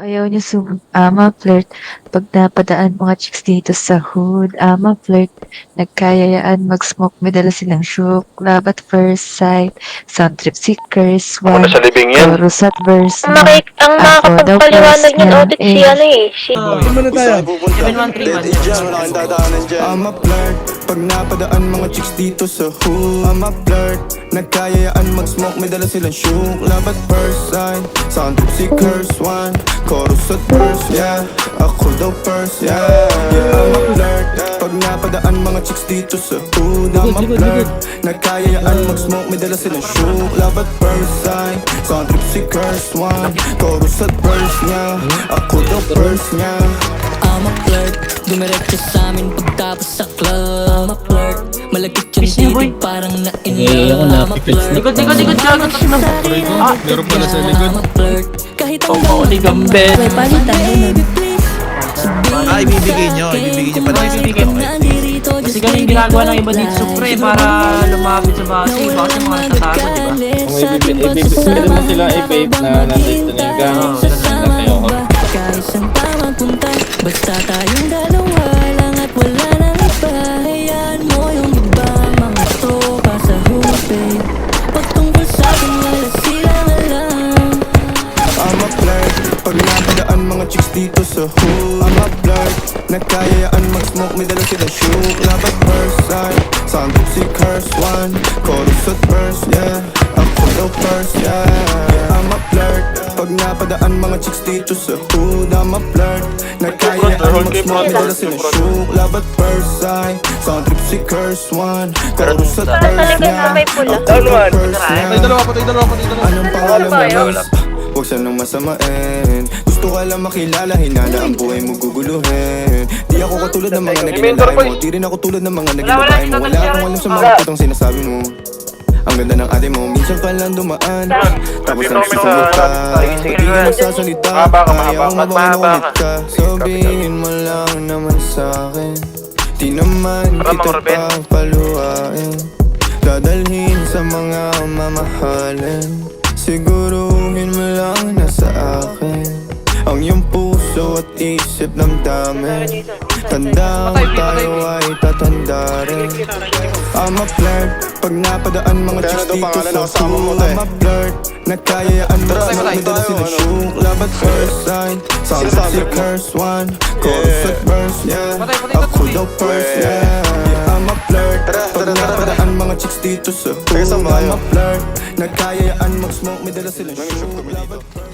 Ayaw niya ma-flirt. 'Pag napadaan mga chicks dito sa hood, ma-flirt. Nagkayayaan mag-smoke, may dala silang shook, love at first sight, sound trip seekers, Ako na one, sa libing yan. chorus at verse Ang, na, ang ako daw nakakapagpaliwanag first niyan, niya, Otit, si ano eh. Si... Saan muna tayo? 7131. I'm a flirt. Pag napadaan mga chicks dito sa hood, I'm a flirt. Nagkayayaan mag-smoke, may dala silang shook, love at first sight, sound trip seekers, one, chorus at verse, yeah. Ako daw first, yeah. I'm a flirt. Pag napadaan mga chicks dito sa hood, I'm a flirt. Nagkayayaan mag-smoke, may dala silang shook, love at first sight, sound trip seekers, one, chorus at verse, yeah. Ako daw first, yeah. I'm a flirt, dumiretso sa'min pagtapos sa club. I'm a flirt, malagkit yung titig parang na-in-love. I'm a flirt, Likod, gago. Meron pala sa likod. I'm a flirt, kahit ang Oo, ni Gambet. baby please. Ibibigay nyo pala. Kasi ganun yung ginagawa ng iba dito sa pre para lumapit sa base. Baka sa mga nagtatago, diba? Kung ibibigay mo sila i-vape na nandito na yung gano'n. Kahit saan pa magpunta, basta tayong dalawa lang at wala nang iba. Hayaan mo yung iba, mga tropa sa hood, babe. Pagtungkol sa'kin, wala silang alam. I'm a flirt. Pag napadaan mga chicks dito sa hood, I'm a flirt. Nagkayayaan mag-smoke, may dala silang shook, love at first sight, sound trip seekers, one, chorus at verse, yeah. Ako daw first, yeah. I'm a flirt. Pag napadaan mga chicks dito sa hood, I'm a flirt. Nagkayayaan mag-smoke, may dala silang shook, love at first sight, sound trip seekers, one, chorus at verse, yeah. Ako daw first, yeah. Dalawa pa. Anong pangalan mo, miss? Huwag sanang masamain. Gusto ka lang makilala, hinala ang buhay mo guguluhin. Di ako katulad ng mga naginalain mo, di rin ako tulad ng mga nagilabain mo. Wala akong alam sa mga putong sinasabi mo. Ang ganda ng ate mo, minsan ka lang dumaan, tapos ang susunod ka. Pati ka nagsasalita, ayaw mo bang ulit ka? Sabihin mo lang naman sa'kin, di naman kita papaluhain. Dadalhin sa mga mamahalin, siguruhin mo lang na sa akin ang iyong puso at isip damdamin. Tandaan tayo ay tatanda rin. I'm a flirt. Pag napadaan mga chicks dito sa hood, I'm a flirt. Nagkayayaan mag-smoke, may dala silang shook, love at first sight, sound trip seekers, one, chorus at verse, yeah. Ako daw first, yeah. I'm a flirt. Pag napadaan mga chicks dito sa hood, I'm a flirt. Nagkayayaan mag-smoke, may dala silang shook, love at first.